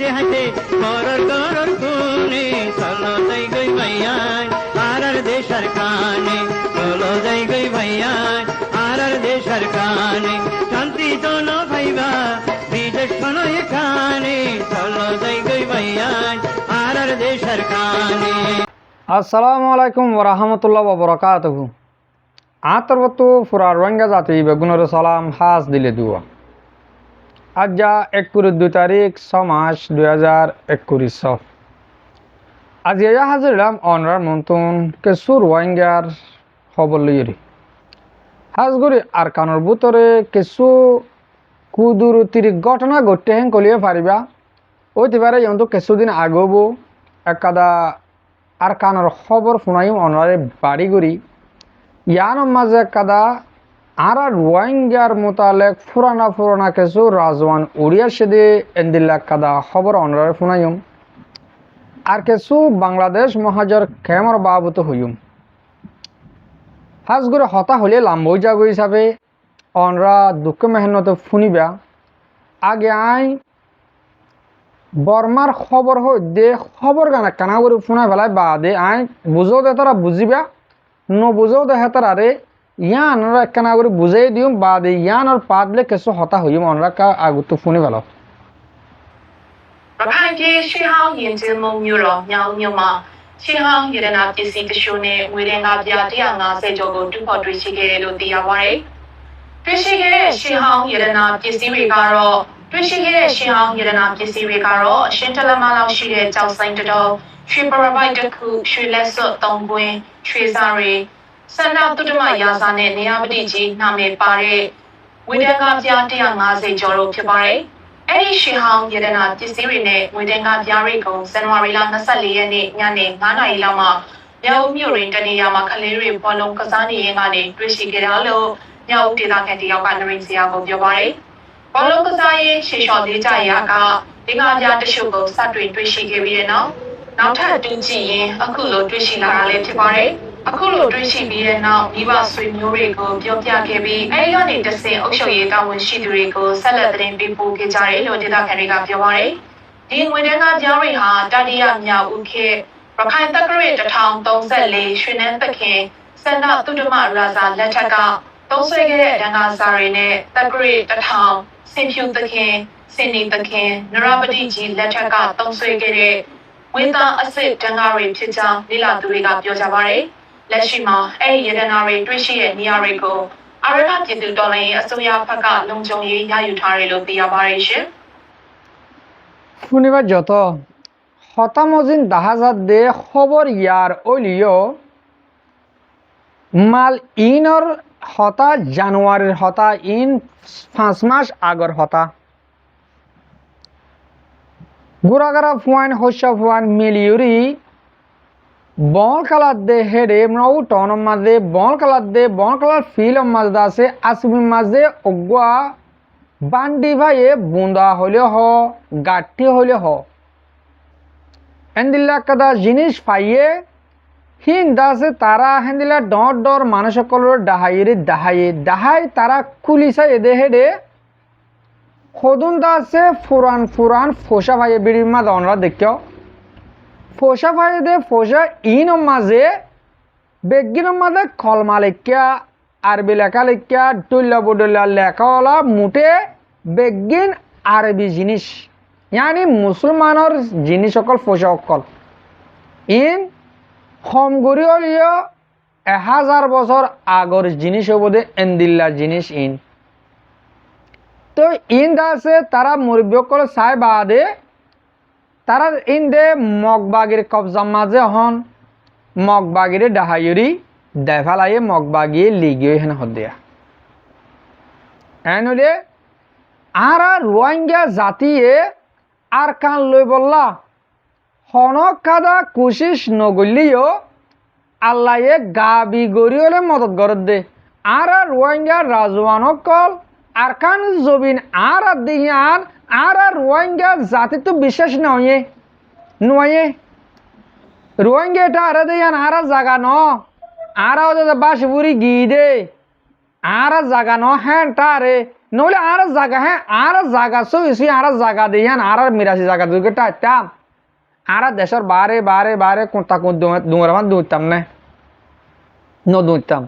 হাসে হাসে করর করর খুনে চলো যাই গই ভাইয়ান আর দেশার কানে চলো যাই গই ভাইয়ান আর দেশার কানে শান্তি জন ভাইবা বিদেশ শোনো এখানে চলো যাই গই ভাইয়ান আর দেশার কানে। আসসালামু আলাইকুম ওরহমতুল্লাহ ওবরাকাতুহু। আতরবতু ফুরা রোহিঙ্গা জাতি বেগুনের সালাম হাস দিলে দুয়া। আজ যা ২ তারিখ ৬ মাস ২০২১। আজ ইয়া হাজিরাম অনরার মন্তুন কিছু রোহিঙ্গার খবর লইরি হাজগুড়ি আর কানোর ভিতরে কিছু কুদুরতির ঘটনা ঘটতে হেন কলিয়ে পারিবা ওইতে পারে কিন্তু কিছুদিন আগবো একাদা আর কানোর খবর শুনাইম অনরারে বাড়ি করি ইয়ার মাঝে কাদা আর রোহিঙ্গার মোতালেক ফুরানা কিছু রাজওয়ান উড়িয়া সেদে এন্দিল্লা কাদা খবর অনরারে শুনাইম আর কিছু বাংলাদেশ মহাজর খেমর বাবুত হইম হাজগুড়ে হতা হলে লাম্বই যাগো হিসাবে অনরা দুঃখ মেহনত শুনিবা আগে আই বর্মার খবর দে খবর গানা কানা করে শুনাই ফেলাই বা দে আই বুঝো দে তারা বুঝিবা নবুঝেও দে হেতার আরে ইয়ান কানা করে বুঝাই দিম বা দে ইয়ান আর পাদলে কিছু হতা হইম অনরা কা আগত শুনি ফেল 我看这续航眼睛蒙牛了，牛嘛，续航有的那第四个时候呢，为了那边这样啊，在这个中国对这个路地下玩的，对这个续航有的那第四位干扰，对这个续航有的那第四位干扰，现在了马老师的招生这种，去不外的苦，去来说当官，去啥人，三到都这么压上呢，你也不得急，那么把的，为了那边这样啊，在这路去玩的。အဲ့ဒီရှီဟောင်းရတနာပစ္စည်းတွေနဲ့ငွေတင်ကားပြားရိတ်ကုံဇန်နဝါရီလ24ရက်နေ့ညနေ9:00 နာရီလောက်မှာမြောက်မြို့ရင်းတနေရာမှာခလေးတွေဘောလုံးကစားနေရင်ကနေတွေ့ရှိခဲ့တာလို့မြောက်ဒေသခံတယောက်ကနရိစရာကိုပြောပါတယ်။ဘောလုံးကစားရင်ရှေ့လျှော်သေးကြရာကဒီကားပြားတချို့ကိုစတွေ့ရှိခဲ့ပြီးတဲ့နောက်ထပ်တူးကြည့်ရင်အခုလိုတွေ့ရှိလာတာလည်းဖြစ်ပါတယ်။အခုလိုတွေ့ရှိပြီးတဲ့နောက်မိဘဆွေမျိုးတွေကိုပြောပြခဲ့ပြီးအဲဒီကနေတဆင့်အုပ်ချုပ်ရေးတာဝန်ရှိသူတွေကိုဆက်လက်သတင်းပေးပို့ခဲ့ကြတယ်လို့ဒေသခံတွေကပြောပါတယ်။ဒီငွေတန်းကားပြောင်းတွေဟာတတိယမြောက်ဦးခေတ်ရခိုင်တက္ကရာ1034ရွှေနန်းသခင်စန္ဒသုတ္တမရာဇာလက်ထက်ကသုံးဆွဲခဲ့တဲ့တန်ခါစာတွေနဲ့တက္ကရာ1000ဆင်ဖြူသခင်စင်နီသခင်နရပတိကြီးလက်ထက်ကသုံးဆွဲခဲ့တဲ့ဝိသားအစစ်တန်ခါတွေဖြစ်ကြောင်းလေ့လာသူတွေကပြောကြပါတယ်။လက်ရှိမှာအဲ့ဒီရတနာတွေတွေ့ရှိတဲ့နေရာတွေကိုအာရကပြည်သူတော်လှန်ရေးအစိုးရဘက်ကလုံခြုံရေးရယူထားတယ်လို့သိရပါတယ်ရှင်။ শুনিবার যত হতামজিন দাহাজাত দে খবর ইয়ার ওলিও মাল ইনর হতা জানুয়ারির হতা in 5 mass agar Hota গুড়াগারা Fuan হস্যা Fuan মিলিউরি ball colour দে হেডে নৌ টন মাঝে বল কালার ফিল মাঝে আছে আসমি মাঝে অগুয়া বান্ডি ভাইয়ে বুন্দা হলে হ গাঠি হলে হ হেন্দিল্লা কাদা জিনিস পাইয়ে হিন দাসে তারা হেন্দিল্লা ডর মানুষ সকলের ডাহাই তারা কুলিসা এদে হেডে খদুন দাসে ফুরান ফোসা ভাইয়ে বিড়ির মাঝে অনরা দেখিও ফোসা ভাই দে ফোসা ইন মাঝে বেগিন মাঝে কলমা লেখিয়া আরবি লেখা লেখিয়া ডুল্লা বুডুল্লা লেখাওয়ালা মুটে বেগিন আরবি জিনিস ইয়ানি মুসলমানের জিনিস সকল ফোসা সকল ইন সমগুড়ি হলিও 1000 বছর আগর জিনিস হবদে এন্দিল্লা জিনিস ইন তো ইন দাসে তারা মুরব্বী সকল চাই বাদে তারা ইন্দে মগবাগির কবজা মাঝে হন মগবাগিরে ডাহাইরি দেফালাইয়ে মগবাগিয়ে লিগিয়ে হেন হদিয়া এনলে আর রোহিঙ্গা জাতিয়ে আর কান লই বললা হনক কাদা কুশিস নগলিও আল্লাহে গাবি গরিওলে মদত গরত দে আর রোহিঙ্গা রাজওয়ানক কল আর কান জবিন আর দিয়ান আর রোহিঙ্গা জাতি তো বিশ্বাস নয় রোহিঙ্গা এটা আরে দিয়ান আর জাগা ন আর বাসি বুড়ি গি দে আর জাগা ন হ্যাঁ তারে নহলে আর জায়গা হ্যাঁ আর জায়গা সইছি আর জায়গা দিয়ান আর মিরাসি জায়গা দুইটা আইতাম আর দেশের বারে বারে বারে কোনটা কোন দুয়ারমান দুইতাম না দুইতাম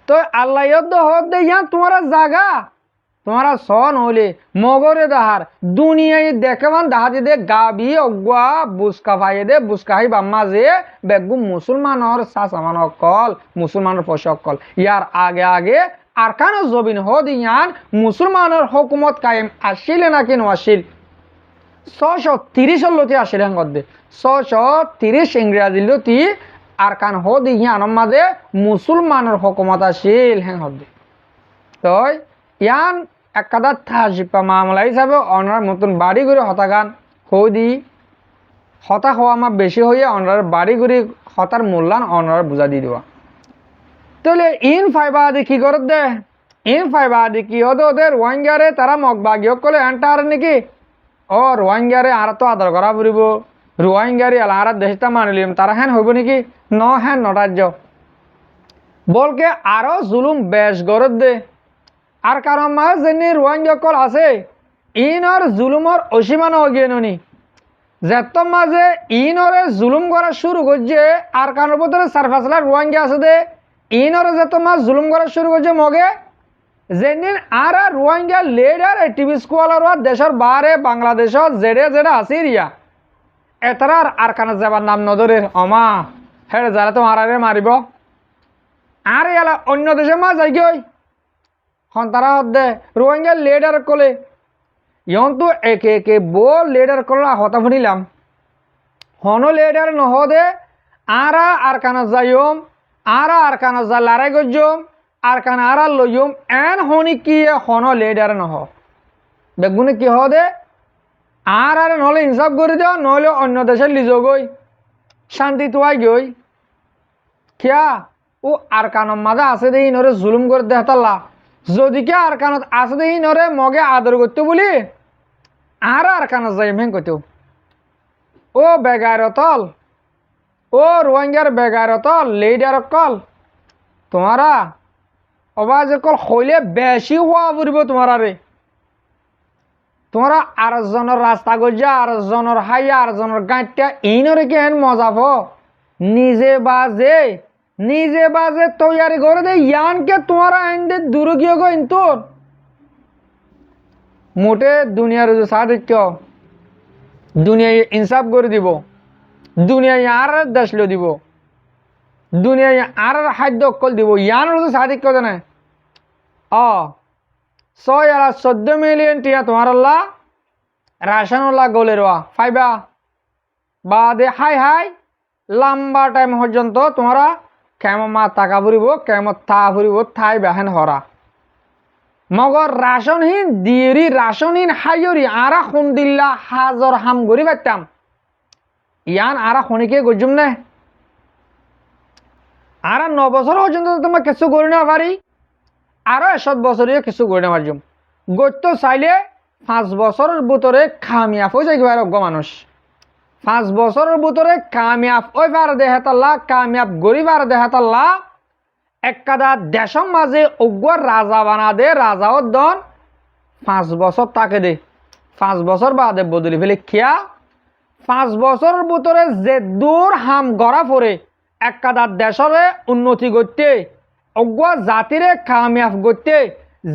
তো আল্লাহ হদ ইয়া তোমার জায়গা তোমারা সন হলে মগরে দাহার দুনিয়ায় দেখেবান দাহাতে দে গাবি অগুয়া বুসকা ভাইয়ে দে বুসকা হাই বাম্মা যে বেগু মুসলমানর সাসামান অকল মুসলমানের পয়সা অকল ইয়ার আগে আগে আরকানো জবিন হদ ইয়ান মুসলমানের হুকুমত কায়েম আসিলে নাকি নআসিল 630 লতি আসিল হ্যাঁ 630 ইংরেজি লতি আরকান হদ ইয়ান মাঝে মুসলমানের হুকুমত আসিল হ্যাঁ হদ তো ইয়ান একাদা থাজিপা মামলা হিসাবে অনার মতন বাড়ি ঘুরে হতাগান হই দি হতা হওয়া আমার বেশি হয়ে অনার বাড়ি ঘুরে হতার মূল্যায়ন অনার বুঝা দিয়ে দেওয়া তাহলে ইন ফাইবা আদি কি করত দে ইন ফাইবা আদি কি হতো ওদের রোহিঙ্গারে তারা মগবাগিও কলে এন্টার নাকি ও রোহিঙ্গারে আর তো আদর করা পড়ব রোহিঙ্গারে আর দেশটা মানিলিম তারা হ্যান হইব নাকি ন হ্যান নটার্য বলকে আরো জুলুম বেশ গরত দে আর কারণ মাঝে যেনি রোহিঙ্গা কল আছে ইনর জুলুমর অসীমান অগিয়ে ননি যেত মাঝে ইনরে জুলুম করা শুরু করছে আর কারণ ভিতরে সারফাসলা রোহিঙ্গা আছে দে ইনরে যেত মাছ জুলুম করা শুরু করছে মগে যেদিন আর রোহিঙ্গা লেডার টিভি স্কুয়ালার দেশের বারে বাংলাদেশত জেডে জেডে আছে রিয়া এতারা আর কানে যাবার নাম নদরের অমা হেড়ে যারা তো মারারে মারিব আর এলা অন্য দেশে মা যাই গই তারা হদে রোহিঙ্গা লেডার কলে ইয়ন তো একে একে বল লেডার কলা হতা শুনিলাম হন লেডার নহদে আর কানা যাইম আর কানা যা লারাই গজম আর কানা আর লইম এন হনি কি হন লেডার নহ বেগুনে কি হদে আর নহলে ইনসাফ করে দেও নহলে অন্য দেশে লিজ গই শান্তি তোয়াই গই কিয়া ও আর কানম মাঝে আছে দে ইনরে জুলুম করে দেহতাল্লা যদি কে আর কানত আছে দে ইনরে মগে আদর করতে বলি আর কানত যাই মেন কইতো ও বেগারতল ও রোহিঙ্গার বেগারতল লেডার কল তোমারা অবাজ কল হইলে বেশি হওয়া পড়ব তোমারা রে তোমরা আর জনের রাস্তা গজা আর জনের হাইয়া আর জনের গাঁটটা ইনরে কি হেন মজা ভ নিজে বাজে তৈয়ারি করে দে ইয়ানকে তোমারা আইনদের দূর গিয়ে গো ইন্তর মোটে দুনিয়ার সাদিক্য দুনিয়ায় ইনসাফ করে দিব দুনিয়ায় আর দেশলো দিব দুনিয়ায় আর খাদ্য অকল দিব ইয়ান সাদিক্য জানে 14 মিলিয়ন টিয়া তোমার রাশন গলে রোয়া ফাইবা বাদে হাই লম্বা টাইম পর্যন্ত তোমরা কেমন মা টাকা ফুরিব কেমন থা ফুরিব থাই বেহেন হরা মগর রাশনহীন দিয়েরি রাশনহীন হাইয়রি আরা খুন দিল্লা হাজর হাম গরি পাইতাম ইয়ান আরা খনিকে গজুম নে আরা 9 বছর পর্যন্ত তোমার কিছু করি না পারি আরো 100 বছরীয় কিছু করে না পারজুম গত্য চাইলে 5 বছরের ভিতরে কামিয়াব হয়ে যাই অজ্ঞ মানুষ 5 বছরের ভিতরে কামিয়াব ওই পার দেহাতাল্লা কামিয়াব গরি পার দেহাতাল্লা এককাদা দেশের মাঝে অজ্ঞ রাজা বানা দে রাজা উদ্দন 5 বছর তাকে দে 5 বছর বাদে বদলি ফেলে কিয়া 5 বছরের ভিতরে যে দূর হাম গড়া পড়ে এককাদা দেশরে উন্নতি করতে অজ্ঞ জাতিরে কামিয়াব করতে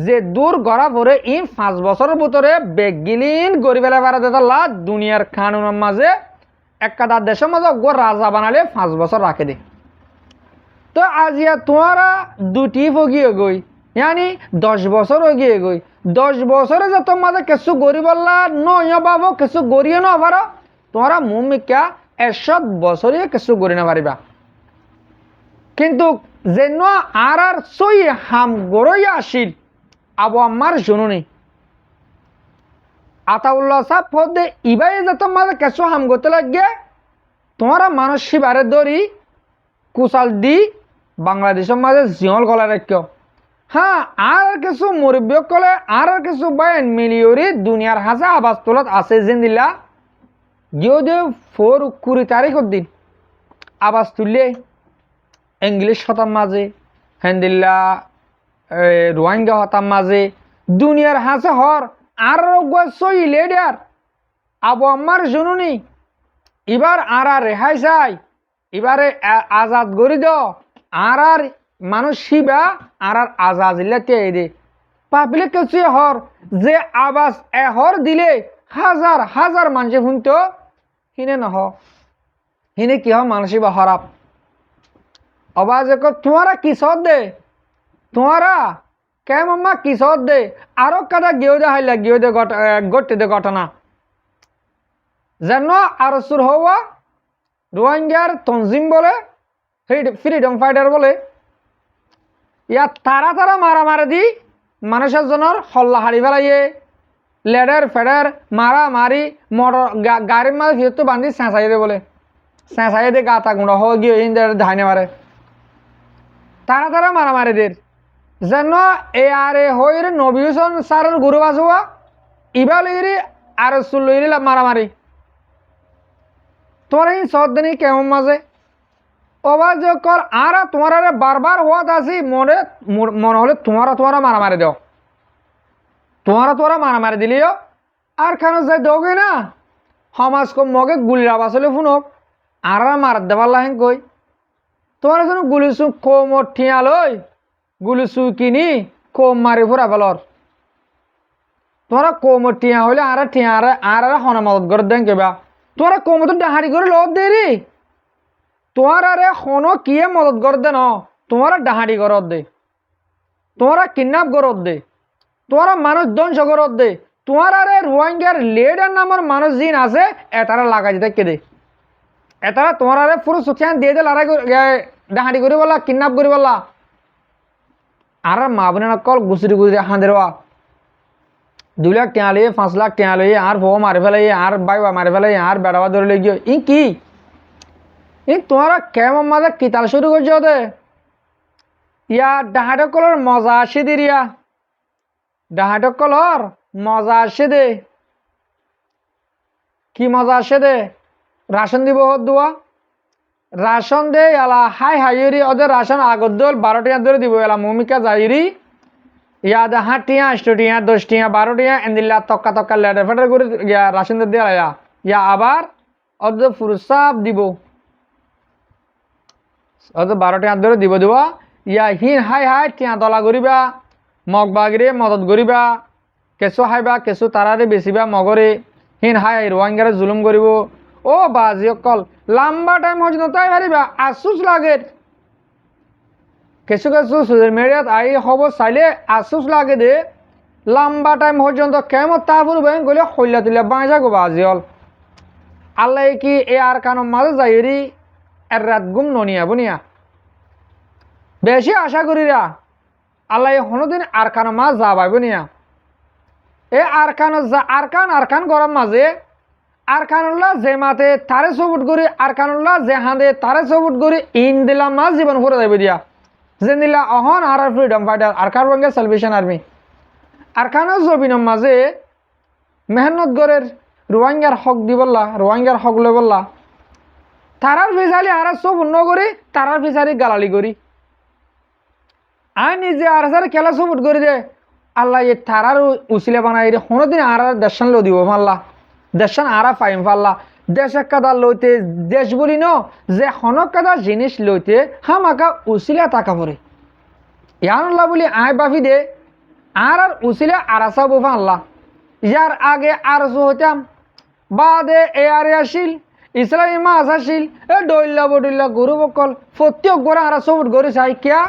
যে দূর গড়া পড়ে 5 বছরের ভিতরে বেগিলিন গরি ফেলে পারা দেতাল্লা দুনিয়ার কানুনের মাঝে এককাদা দেশের মাঝে অজ্ঞ রাজা বানালে 5 বছর রাখে দে তো আজিয়া তোমারা দুটি ফগিয়ে গই यानी 10 বছর গিয়ে গই 10 বছরে যে তোমাদের কিছু গরিবল্লা নয় বাবু কিছু গরিয়ে না পারো তোমরা মুমিকা 100 বছরে কিছু গরি না পারিবা কিন্তু যেন আর সই হাম গরই আসিল আবু আম্মার শুনুনি আতাউল্লাহ সাহেব পদে ইবাই যে তোমাদের কিছু হাম করতে লাগে তোমরা মানসিক বারে দরি কুশাল দি বাংলাদেশের মাঝে জিয়ল গলা রাখো হ্যাঁ আর কিছু মুরব্বী কলে আর কিছু বাইন মিলিয়রি দুনিয়ার হাসা আবাস তোলত আছে জিন্দিল্লা গিয়ে দে 20 তারিখের দিন আবাস তুললে ইংলিশ হতাম মাঝে হিন্দিল্লা রোহিঙ্গা হতাম মাঝে দুনিয়ার হাসে হর আর সই লেডার আবু আম্মার শুনুনি এবার আর রেহাই চাই এবারে আজাদ করি দ আর মানুষ শিবা আর আজাদ ইল্লাতে দে পাবলিক কিছু হর যে আবাস এহর দিলে হাজার হাজার মানুষ শুনতো হিনে নহ হিনে কি হয় মানুষ বা হরাপ আওয়াজ তোমারা কিসত দে তোমারা কেমন কিসত দে আরো কাটা গিয়ে দে হাইলা গিয়ে দে গটে দে ঘটনা যেন আর সুর হওয়া রোহিঙ্গার তনজিম বলে ফ্রিডম ফাইটার বলে ইয়া তারা তারা মারামারি দি মানুষের জনের হল্লা হারি ফেলাইয়ে লেডার ফেডার মারামারি মোটর গাড়ির মাঝে ফিরত বান্ধি চেঁচাই দে বলে চেঁচাই দে গাতা গুঁড়া হয়ে গিয়ে ধাইনে মারে তারা তারা মারামারি দের যেন এ আর এ হইরে নবী হোসেন সারের গুরু বাসুয়া ইবা লইরি আর সুল লইরি মারামারি তোমার এই সদ্দিনী কেমন মাঝে অবাজ কর আর তোমার বারবার হওয়াত আসি মনে মনে হলে তোমারা মারামারি দাও তোমারা মারামারি দিলিও আর কেন যাই দোগে না সমাজ কম মগে গুলির আবাস হলে শুনক আর মার দেবার লাহেন কই তোমার যেন গুলিসু কম ঠিয়া লই গুলিসু কিনি কম মারি ফুরা ফেলর তোমরা কম টিয়া হইলে আর ঠিয়া আর হনা মদত করে দেন কেবা তোরা কম তো ডাহারি করে লত দে রে তোমার আরে হনো কিয়ে মদত করে দে ন তোমারা ডাহারি করত দে তোমরা কিডন্যাপ করত দে তোমরা মানুষ ধ্বংস করত দে তোমার আরে রোহিঙ্গার লেডার নামের মানুষ জিন আছে এতারা লাগাই দিতে কে দে এতারা তোমার আরে পুরো সুখিয়ান দিয়ে দে লড়াই ডাহারি করে বললা কিডন্যাপ করে বললা আর মা বোনের কল গুছরি হাঁদেরওয়া 2 লাখ টিয়া লইয়ে 5 লাখ টিয়া লইয়ে আর ভো মারি ফেলাই আর বাইবা মারি ফেলাই আর বেড়াবা ধরে লই গিয়ে ই কি ই তোমরা কেমন মাঝে কিতাল শুরু করছো ওদের ইয়া ডাহাটো কলর মজা আসে দিরিয়া ডাহাটো কলর মজা আসে দে কি মজা আসে দে রাশন দিব হত দুয়া রাশন দে এলা হাই হাইরি ওদের রাশন আগত দল 12 টিয়া ধরে দিব এলা মমিকা যাইরি ইয়াদ 8 টিয়া 8 টিয়া 10 টিয়া 12 টিয়া এন্দিল্লা তক্কা লেডার ফেডার করে রাশন দিয়ে ইয়া আবার ওদের ফুরসাব দিব ওদের 12 টিয়া ধরে দিব ইয়া হিন হাই টিয়া দলা করিবা মগ বাগিরে মদত করিবা কেঁচু হাইবা কেঁচু তারারে বেচিবা মগরে হিন হাই রোহিঙ্গারে জুলুম করিব ও বাজি অকল লম্বা টাইম পর্যন্ত তাই পারিবা আফসোস লাগে কিছু সোশ্যাল মিডিয়াত আই খবর চাইলে আফসোস লাগে দে লম্বা টাইম পর্যন্ত কেমন তারপর ব্যাংক গলে হইলা তুলিয়া বাঁচা গো বাজি হল আল্লাহ কি এ আর কানো মাঝে যাইরি এর রাত গুম ননিয়া বুনিয়া বেশি আশা করিরা আল্লাহ হনোদিন আর কানো মাছ যা পাইব নিয়া এ আরকান গরম মাঝে আরকানুল্লাহ যে মাতে তারে সবুট করি আরকানুল্লাহ যে হাঁদে তারে সবুট করি ইন দিলাম মাছ জীবন ফুরে যাইব দিয়া যে দিলা অহন আর ফ্রিডম ফাইটার আরকান রঙের সালভেশন আর্মি আরকানের জবিনম মাঝে মেহনত গরের রোহিঙ্গার হক দি বললা রোহিঙ্গার হক লই বললা তারার ফিসালি আর সব উন্ন করি তারার ফিসালি গালালি করি আই নিজে আর সারে খেলা সবুট করি দে আল্লাহ এ তারার উসিলে বানাই রে কোনোদিন আর দেশান লো দিব পাল্লা দেশান আর ফাইম পাল্লা দেশ কাদা লইতে দেশ বলি ন যে হনক কাদা জিনিস লইতে হামাকা উসিলা টাকা পরে ইয়ানুল্লাহ বলি আয় বাফি দে আর উসিলা আরাসা বুফা আল্লাহ ইয়ার আগে আরজু হইতাম বাদে এ আরে আসিল ইসলামী মাছ আসিল এ ডইল্লা বডইল্লা গরু বকল প্রত্যেক গোড়া আর সবুট গরি চাই কিয়া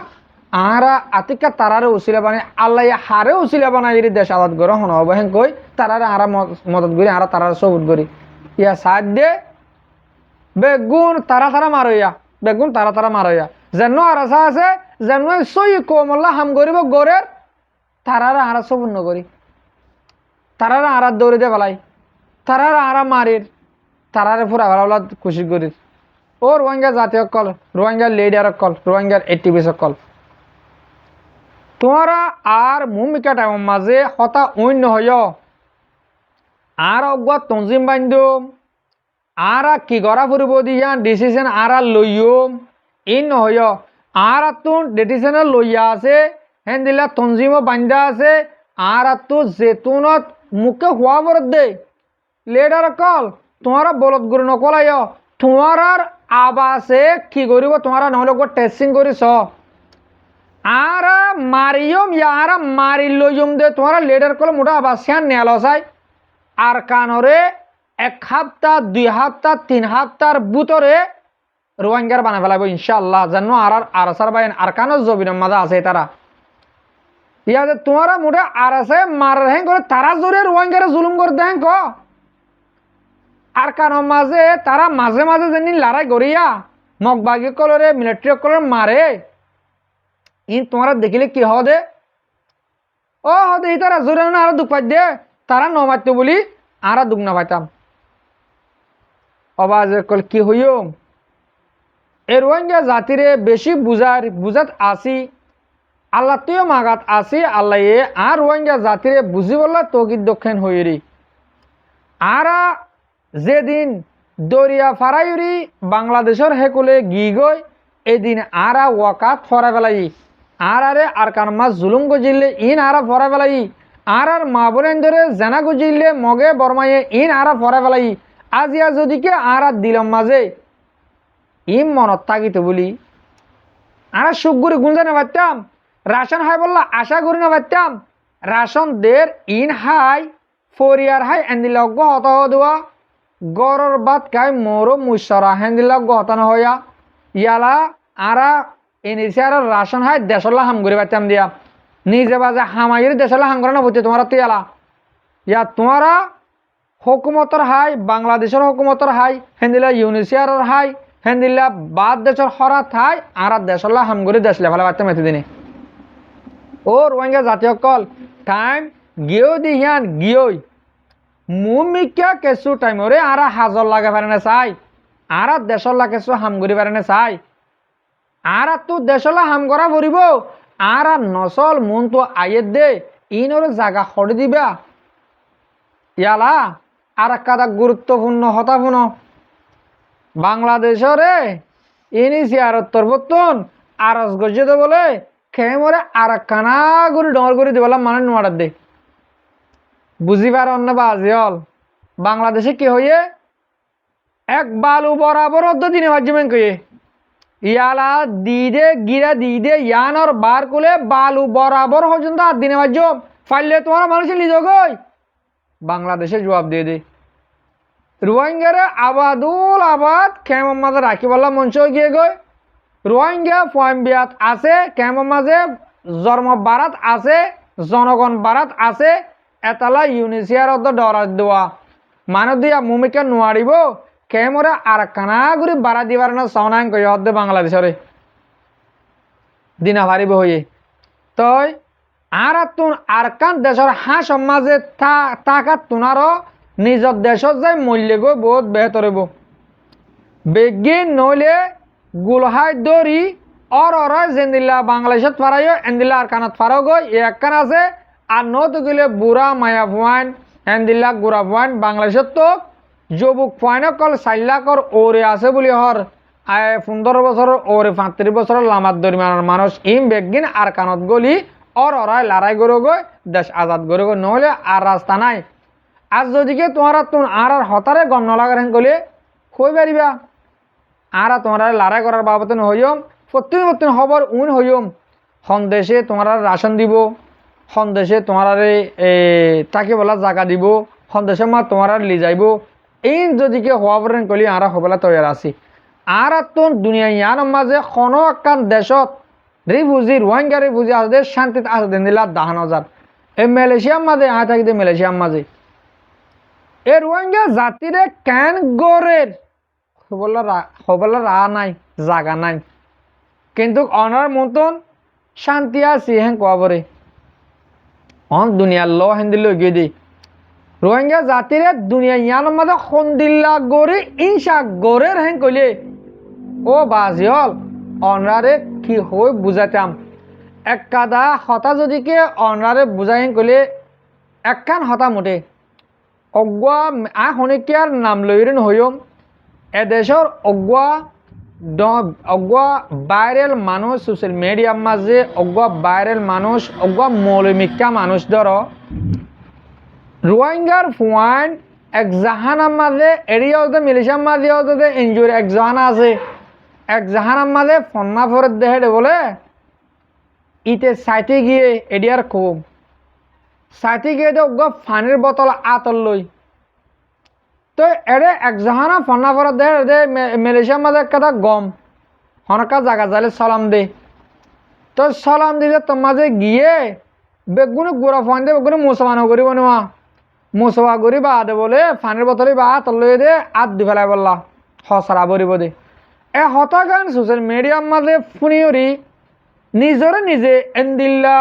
আরা আতিকা তারারে উসিলা বানাই আল্লাহ হারে উসিলা বানাই দেশ আলাদ গরো হন অবহেন কই তারারে আরা মদত করি আরা তারারে সবুট করি ইয়া সাথ দে বেগুন তারা মারইয়া বেগুন তারা মারইয়া যেন আরাসা আছে যেন সই কোমল্লা হাম করিব গরের তারারে আরা সবুট নকরি তারারে আরা দৌড়ে দে বেলাই তারারে আরা মারির তারারে পুরা ভালো খুশি করি ও রোহিঙ্গা জাতীয় কল রোহিঙ্গার লিডার কল রোহিঙ্গার এটিভিস কল তোমারা আর ভূমিকা টাইম মাঝে হতা অন্য হয় আর অজ্ঞা তঞ্জিম বান্ধব আর কি গড়া ফুরিব দিয়া ডিসিশন আর লইম ই নহয় আর তুন ডিসিশন লইয়া আছে হেন দিলা তঞ্জিমও বান্ধা আছে আর তো জেতুনত মুখে হওয়া বরত দে লেডার কল তোমার বলদ গুরু নকলাই তোমার আবাসে কি করিব তোমার নহলে টেস্টিং করিস আর মারিয়ম ইয়ার মারি লইম দে তোমার লেডার কল মোটা আবাসিয়ান নেল চাই আর কানরে 1 সপ্তাহ 2 সপ্তাহ 3 সপ্তাহর ভিতরে রোহিঙ্গার বানা ফেলাইব ইনশাআল্লাহ জানো আর আসার বাইন আর কানো জবিনের মাঝে আছে তারা ইয়াতে তোমারা মোটা আর আছে মারার হ্যাং করে তারা জোরে রোহিঙ্গারে জুলুম করে দেন ক আর কানোর মাঝে তারা মাঝে মাঝে যেন লড়াই করিয়া মগবাগি কলরে মিলিটারি কলর মারে ইন তোমরা দেখিলে কি হদে ও হদে তারা জোরে না আর দুঃখ পাই দে তারা ন মারতে বলি আর দুঃখ না পাইতাম অবাজ কল কি হইও এ রোহিঙ্গা জাতিরে বেশি বুঝাত আসি আল্লাহ তুইও মাগাত আসি আল্লাহ এ আর রোহিঙ্গা জাতিরে বুঝি বললা তকি দক্ষিণ হইরি আর যেদিন দরিয়া ফারাইরি বাংলাদেশের হেকুলে গি গই এদিন আর ওয়াকাত ফরা ফেলাই আর আরে আর কার মাছ জুলুম গজিলে ইন আর ফরা ফেলাই আর মা বোনের ধরে জেনা গজিলে মগে বরমাইয়ে ইন আর ফরা ফেলাই আজিয়া যদিকে আর দিলম মাঝে ইম মনত থাকিত বলি আর সুখ করে গুঞ্জা না পারতাম রাশন হাই বললা আশা করি না পারতাম রাশন দের ইন হাই ফরিয়ার হাই এন্দিলগ হত দেওয়া গরর বাদ খাই মোরো মুসরা হেন্দিলগ হতান হইয়া ইয়ালা আরা এনেছি আর রাশন হাই দেশলা হাম করে পারতাম দিয়া নিজে বাজে হামাইয়ের দেশলা হাম করে না বলছে তোমার তো ইয়ালা ইয়া তোমারা হুকুমতর হাই বাংলাদেশের হুকুমতর হাই হেন্দিলা ইউনিসিয়ারের হাই হেন্দিলা বাদ দেশের হরাত হাই আর দেশলা হাম করে দেশ লেফালা পারতাম এতদিনে ও রোহিঙ্গা জাতীয় কল টাইম গিয়েও দিহিয়ান গিয়েই মুমিকা কেসু টাইম ওরে আর হাজর লাগে পারে না চাই আর দেশলা কেসু হাম করি পারে না চাই আর তো দেশলা হাম করা পড়িব আর নসল মন তো আয়ের দে ইনর জায়গা সরি দিবা ইয়ালা আর কাদা গুরুত্বপূর্ণ হতাপূর্ণ বাংলাদেশরে ইনিশিয়ারত্তর বর্তন আরস গজিয়ে দে বলে খেমরে আর কানা করে ডর করে দিবলা মানে নোয়ার দে বুঝিবার অন্য বাজি হল বাংলাদেশে কি হইয়ে এক বালু বরাবর অর্ধ দিনে বাজ্যমেন কয়ে ইয়ালা দিদে গিরা দিদে ইয়ানর বার কুলে বালু বরাবর পর্যন্ত আর দিনে বাজ্য ফাইলে তোমার মানুষের লিজ গই বাংলাদেশে জবাব দিয়ে দে রোহিঙ্গারে আবাদুল আবাদ খেমর মাঝে রাখি বললাম মঞ্চ গিয়ে গই রোহিঙ্গা ফয়েম্বিয়াত আছে খেমর মাঝে জন্ম বারাত আছে জনগণ বারাত আছে এতালা ইউনিসিয়ার ডরার দেওয়া মানুষ দিয়া মুমিকে নোৱাৰিব কেমরে আর কানা ঘুরি বাড়া দিবার না সাউনাং কই হদ্দে বাংলাদেশরে দিনা ভারিব হয়ে তই আর তুন আর কান দেশের হা সমাজে তাকা তুনারও নিজের দেশত যাই মূল্য গৈ বহুত বেহতর হইব বেগিন নইলে গুলহাই দরি অরয় জেন্দিল্লা বাংলাদেশত ফারাইও এন্দিল্লা আর কানত ফারাও গই এক কান আছে আর নত গেলে বুড়া মায়া ফুয়ান এন্দিল্লা গুড়া ফুয়ান বাংলাদেশত তো যুবক ফুয়ান কল 4 লাখর ওরে আছে বলি হর 15 বছর ওরে 35 বছর লামাত দরিমানের মানুষ ইম বেগিন আর কানত গলি অরয় লড়াই করে গই দেশ আজাদ করে গই নহলে আর রাস্তা নাই আজ যদিকে তোমার তুন আর হতারে গম নলাগার হেন গলে কই পারিবা আর তোমার লড়াই করার বাবদ হইম প্রত্যেক খবর উন হইম সন্দেশে তোমার রাশন দিব সন্দেশে তোমার তাকে বলা জায়গা দিব সন্দেশে মা তোমার লি যাইব এই যদিকে হওয়া পরেন কলি আর হবেলা তৈয়ার আছি আর তুন দুনিয়া ইয়ার মাঝে কোনো একখান দেশত রিফিউজি রোহিঙ্গা রিফিউজি আছে শান্তিত আছে দিন দিলা 10,000 এই মালয়েশিয়ার মাঝে আয় থাকি মালয়েশিয়ার মাঝে এই রোহিঙ্গা জাতিরে কেন গড়ের হবলা রা নাই জাগা নাই কিন্তু অনার মতন শান্তি আছে হ্যাঁ কবরে অন দুনিয়ার ল হেন্দিল গিয়ে দি রোহিঙ্গা জাতিরে দুনিয়া ইয়ার মাঝে সন্দিল্লা গড়ে ইনসা গড়ের হ্যাঁ কইলে ও বাজি হল অনরারে কি হই বুঝাতাম এক কাদা হতা যদিকে অনরারে বুঝাই হেন কইলে একখান হতা মোটে অগুয়া আ হনিকিয়ার নাম লইরেন হইম এদেশর অগুয়া অগুয়া ভাইরাল মানুষ সোশ্যাল মিডিয়ার মাঝে অগুয়া ভাইরাল মানুষ অগুয়া মৌলমিকা মানুষ ধরো রোহিঙ্গার পয়েন্ট এক জাহানার মাঝে এরিয়াও তো মিলিশার মাঝেও তো ইঞ্জুরি এক জাহানা আছে এক জাহানার মাঝে ফন্না ফরত দেহে বলে ইতে সাইতে গিয়ে এডিয়ার খুব সাইতে গিয়ে তো পানির বোতল আতর লই তো এরে এক জাহানা ফন্না ফরত দেহে মালয়েশিয়ার মাঝে একটা গম হনকা জায়গা যাইলে সালাম দে তো সালাম দিলে তোর মাঝে গিয়ে বেগুনে গোড়া ফোন দে বেগুনে মুসলমান করিব নেওয়া মুসবা করি বা দে বলে পানির বোতলে বা আতর লই দে আত দি ফেলাই বললা হসরা বরিব দে এ হতাগান সোশ্যাল মিডিয়ার মাঝে ফুনিয়রি নিজরে নিজে এন্দিল্লা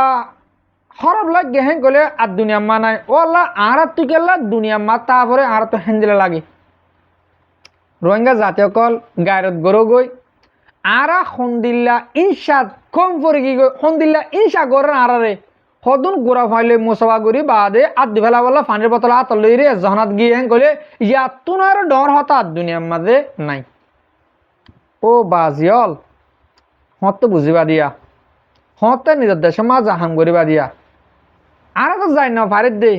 হরব লাগ গেহেন কলে আর দুনিয়া মা নাই ও আল্লাহ আর তুই কেল্লা দুনিয়া মা তারপরে আর তো হেন্দিলে লাগে রোহিঙ্গা জাতীয় কল গায়রত গরো গই আরা সন্দিল্লা ইনসাদ কম পরে কি গই সন্দিল্লা ইনসা গরেন আরারে সদুন গোড়া ফাইলে মুসবা করি বাদে আর দিফেলা বললা পানির বোতল আতর লই রে জহনাত গিয়ে হেন কলে ইয়াতুন আর ডর হতা আর দুনিয়ার মাঝে নাই ও বাজিয়ল হত তো বুঝিবা দিয়া হতে নিজের দেশের মা জাহাম করিবা দিয়া আর তো যাই না ফারিদ দে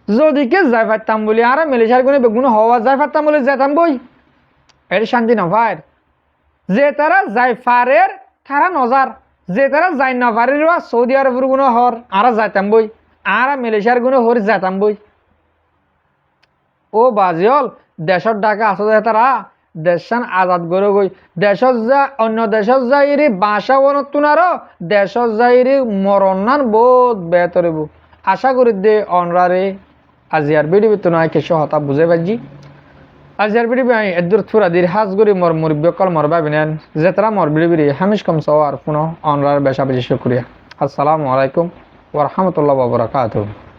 যদি কে যাই পারতাম বলি আর মালয়েশিয়ার কোনো বেগুন হওয়া যাই পারতাম বলে যেতাম বই এর শান্তি না ফার যে তারা যাই ফারের তারা নজার যে তারা যাই না ফারের সৌদি আরবের কোনো হর আর যাইতাম বই আর মালয়েশিয়ার কোনো হর যেতাম বই ও বাজিয়ল দেশের ডাকা আসে তারা দেশান আজাদ করে গই দেশত যা অন্য দেশত যাইরি বাসা বনতুন আরো দেশত যাইরি মরণান বহুত বেতরিব আশা করি দে অনরারে আজিয়ার বিডিবি তো নয় কিছু হতা বুঝে পাইছি আজিয়ার বিডিবি আমি এদুর থুরা দির হাজ করি মর মুরব্বকল মর ভাবিনেন যেতারা মর বিডিবিরি হামিশ কম সওয়ার পুনঃ অনরার বেশা বেশি শুক্রিয়া আসসালামু আলাইকুম ওয়া রাহমাতুল্লাহি ওয়া বারাকাতুহু